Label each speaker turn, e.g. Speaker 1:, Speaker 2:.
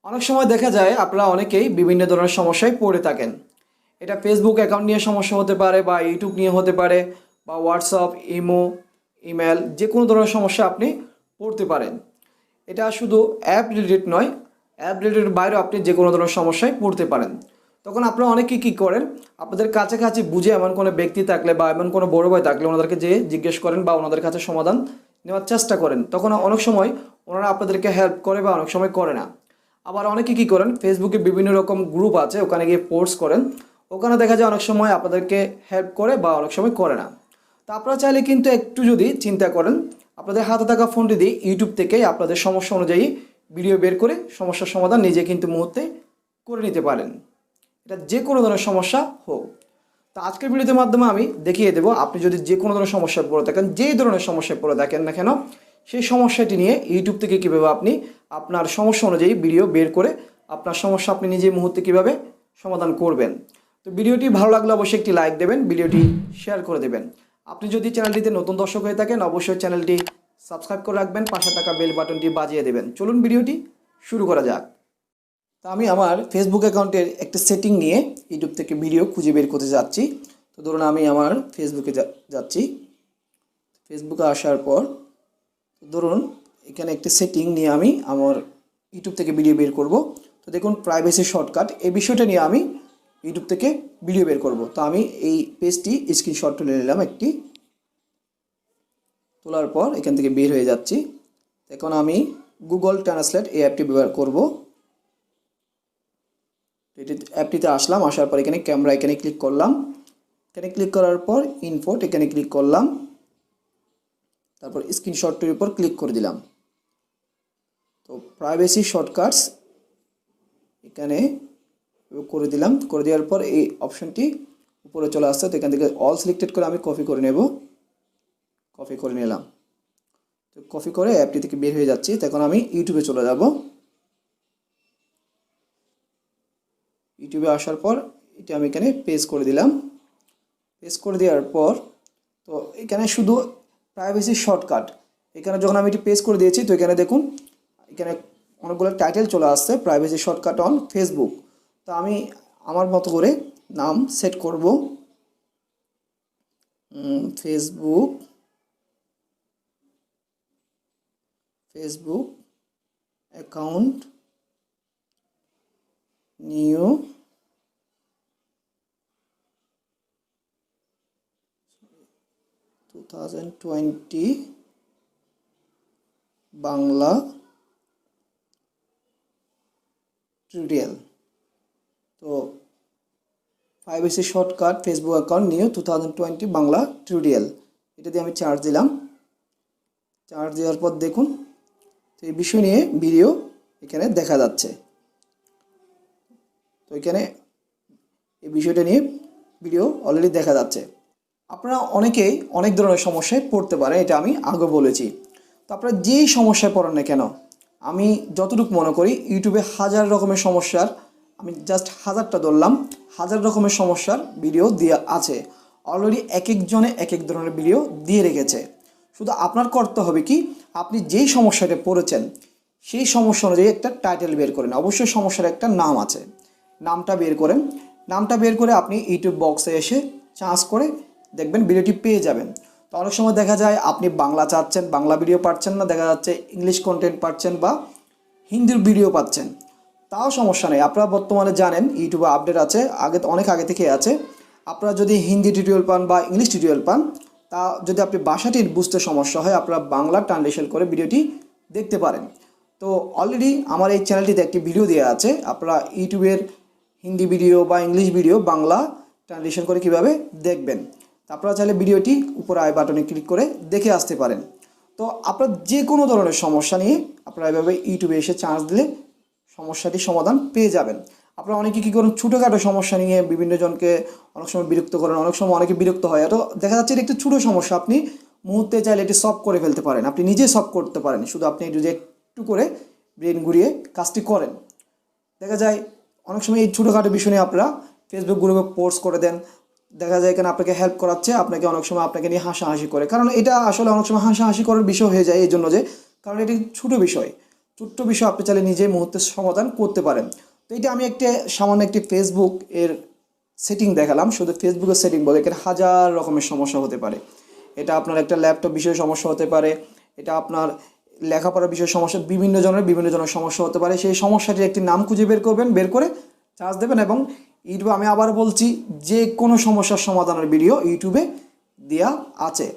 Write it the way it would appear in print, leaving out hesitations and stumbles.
Speaker 1: অনেক সময় দেখা যায় আপনারা অনেকেই বিভিন্ন ধরনের সমস্যায় পড়ে থাকেন। এটা ফেসবুক অ্যাকাউন্ট নিয়ে সমস্যা হতে পারে বা ইউটিউব নিয়ে হতে পারে বা হোয়াটসঅ্যাপ, ইমো, ইমেল যে কোনো ধরনের সমস্যা আপনি পড়তে পারেন। এটা শুধু অ্যাপ রিলেটেড নয়, অ্যাপ রিলেটেড বাইরেও আপনি যে কোনো ধরনের সমস্যায় পড়তে পারেন। তখন আপনারা অনেকেই কী করেন, আপনাদের কাছাকাছি বুঝে এমন কোনো ব্যক্তি থাকলে বা এমন কোনো বড় ভাই থাকলে ওনাদেরকে যেয়ে জিজ্ঞেস করেন বা ওনাদের কাছে সমাধান নেওয়ার চেষ্টা করেন। তখন অনেক সময় ওনারা আপনাদেরকে হেল্প করে বা অনেক সময় করে না। আবার অনেকে কী করেন, ফেসবুকে বিভিন্ন রকম গ্রুপ আছে, ওখানে গিয়ে পোস্ট করেন, ওখানে দেখা যায় অনেক সময় আপনাদেরকে হেল্প করে বা অনেক সময় করে না। তো আপনারা চাইলে কিন্তু একটু যদি চিন্তা করেন, আপনাদের হাতে থাকা ফোনটি দিয়ে ইউটিউব থেকে আপনাদের সমস্যা অনুযায়ী ভিডিও বের করে সমস্যার সমাধান নিজে কিন্তু মুহূর্তে করে নিতে পারেন। এটা যে কোনো ধরনের সমস্যা হোক। তো আজকের ভিডিওর মাধ্যমে আমি দেখিয়ে দেবো, আপনি যদি যে কোনো ধরনের সমস্যায় পড়ে থাকেন, যেই ধরনের সমস্যায় পড়ে থাকেন না কেন, সেই সমস্যাটি নিয়ে ইউটিউব থেকে কীভাবে আপনি আপনার সমস্যা অনুযায়ী ভিডিও বের করে আপনার সমস্যা আপনি নিজে মুহূর্তে কীভাবে সমাধান করবেন। তো ভিডিওটি ভালো লাগলে অবশ্যই একটি লাইক দেবেন, ভিডিওটি শেয়ার করে দেবেন। আপনি যদি চ্যানেলটিতে নতুন দর্শক হয়ে থাকেন অবশ্যই চ্যানেলটি সাবস্ক্রাইব করে রাখবেন, পাশে থাকা বেল বাটনটি বাজিয়ে দেবেন। চলুন ভিডিওটি শুরু করা যাক। তো আমি আমার ফেসবুক অ্যাকাউন্টের একটা সেটিং নিয়ে ইউটিউব থেকে ভিডিও খুঁজে বের করতে যাচ্ছি। তো ধরুন আমি আমার ফেসবুকে যাচ্ছি। ফেসবুকে আসার পর ধরুন এখানে একটি সেটিং নিয়ে আমি আমার ইউটিউব থেকে ভিডিও বের করব। তো দেখুন প্রাইভেসি শর্টকাট, এই বিষয়টা নিয়ে আমি ইউটিউব থেকে ভিডিও বের করব। তো আমি এই পেজটি স্ক্রিনশট তুলে নিলাম একটি, তোলার পর এখান থেকে বের হয়ে যাচ্ছি। এখন আমি গুগল ট্রান্সলেট এই অ্যাপটি ব্যবহার করব। অ্যাপটিতে আসলাম, আসার পর এখানে ক্যামেরা এখানে ক্লিক করলাম, এখানে ক্লিক করার পর ইনপোর্ট এখানে ক্লিক করলাম, তারপর স্ক্রিনশটটির উপর ক্লিক করে দিলাম। তো প্রাইভেসি শর্টকাটস এখানে করে দিলাম, করে দেওয়ার পর এই অপশনটি উপরে চলে আসছে। তো এখান থেকে অল সিলেক্টেড করে আমি কপি করে নেব, কপি করে নিলাম। তো কপি করে অ্যাপটি থেকে বের হয়ে যাচ্ছি। তখন আমি ইউটিউবে চলে যাব। ইউটিউবে আসার পর এটা আমি এখানে পেস্ট করে দিলাম। পেস্ট করে দেওয়ার পর তো এখানে শুধু প্রাইভেসি শর্টকাট, এখানে যখন আমি এটি পেস্ট করে দিয়েছি তো এখানে দেখুন এখানে অনেকগুলো টাইটেল চলে আসছে, প্রাইভেসি শর্টকাট অন ফেসবুক। তো আমি আমার মতো করে নাম সেট করব, Facebook account new 2020 Bangla tutorial. তো privacy shortcut Facebook account new 2020 Bangla tutorial, এটা দিয়ে আমি চার্জ দিলাম। চার্জ দেওয়ার পর দেখুন তো এই বিষয় নিয়ে ভিডিও এখানে দেখা যাচ্ছে। তো এখানে এই বিষয়টা নিয়ে ভিডিও অলরেডি দেখা যাচ্ছে। আপনারা অনেকেই অনেক ধরনের সমস্যায় পড়তে পারেন, এটা আমি আগে বলেছি। তো আপনারা যেই সমস্যায় পড়েন না কেন, আমি যতটুকু মনে করি ইউটিউবে হাজার রকমের সমস্যার, আমি জাস্ট হাজারটা ধরলাম, হাজার রকমের সমস্যার ভিডিও দেওয়া আছে অলরেডি। এক একজনে এক এক ধরনের ভিডিও দিয়ে রেখেছে। শুধু আপনার করতে হবে কি, আপনি যেই সমস্যাটা পড়েছেন সেই সমস্যা অনুযায়ী একটা টাইটেল বের করেন। অবশ্যই সমস্যার একটা নাম আছে, নামটা বের করেন। নামটা বের করে আপনি ইউটিউব বক্সে এসে চার্জ করে দেখবেন ভিডিওটি পেয়ে যাবেন। তো অনেক সময় দেখা যায় আপনি বাংলা চাচ্ছেন, বাংলা ভিডিও পাচ্ছেন না, দেখা যাচ্ছে ইংলিশ কন্টেন্ট পাচ্ছেন বা হিন্দির ভিডিও পাচ্ছেন, তাও সমস্যা নেই। আপনারা বর্তমানে জানেন ইউটিউবে আপডেট আছে, অনেক আগে থেকে আছে। আপনারা যদি হিন্দি টিউটোরিয়াল পান বা ইংলিশ টিউটোরিয়াল পান, তা যদি আপনি ভাষাটির বুঝতে সমস্যা হয় আপনারা বাংলা ট্রান্সলেশন করে ভিডিওটি দেখতে পারেন। তো অলরেডি আমার এই চ্যানেলটিতে একটি ভিডিও দেওয়া আছে, আপনারা ইউটিউবের হিন্দি ভিডিও বা ইংলিশ ভিডিও বাংলা ট্রান্সলেশন করে কিভাবে দেখবেন। আপনারা চাইলে ভিডিওটি উপরে আই বাটনে ক্লিক করে দেখে আসতে পারেন। তো আপনার যে কোনো ধরনের সমস্যা নিয়ে আপনারা এভাবে ইউটিউবে এসে চার্জ দিলে সমস্যাটির সমাধান পেয়ে যাবেন। আপনারা অনেকে কী করেন, ছোটোখাটো সমস্যা নিয়ে বিভিন্ন জনকে অনেক সময় বিরক্ত করেন, অনেক সময় অনেকে বিরক্ত হয়। তো দেখা যাচ্ছে এটা একটি ছোটো সমস্যা, আপনি মুহূর্তে চাইলে এটি সলভ করে ফেলতে পারেন, আপনি নিজে সলভ করতে পারেন। শুধু আপনি যদি একটু করে ব্রেন ঘুরিয়ে কাজটি করেন। দেখা যায় অনেক সময় এই ছোটোখাটো বিষয় নিয়ে আপনারা ফেসবুক গ্রুপে পোস্ট করে দেন, দেখা যায় এখানে আপনাকে হেল্প করাচ্ছে, আপনাকে অনেক সময় আপনাকে নিয়ে হাসাহাসি করে। কারণ এটা আসলে অনেক সময় হাসাহাসি করার বিষয় হয়ে যায় এই জন্য যে, কারণ এটি ছোটো বিষয়। ছোট্ট বিষয় আপনি চাইলে নিজেই মুহূর্তে সমাধান করতে পারেন। তো এটা আমি সামান্য একটি ফেসবুক এর সেটিং দেখালাম, শুধু ফেসবুকের সেটিং বলে এখানে হাজার রকমের সমস্যা হতে পারে। এটা আপনার একটা ল্যাপটপ বিষয়ে সমস্যা হতে পারে, এটা আপনার লেখাপড়ার বিষয়ে সমস্যা, বিভিন্ন জনের সমস্যা হতে পারে। সেই সমস্যাটির একটি নাম খুঁজে বের করবেন, বের করে চার্জ দেবেন এবং ইউটিউবে, আমি আবার বলছি, যে কোনো সমস্যার সমাধানের ভিডিও ইউটিউবে দেওয়া আছে।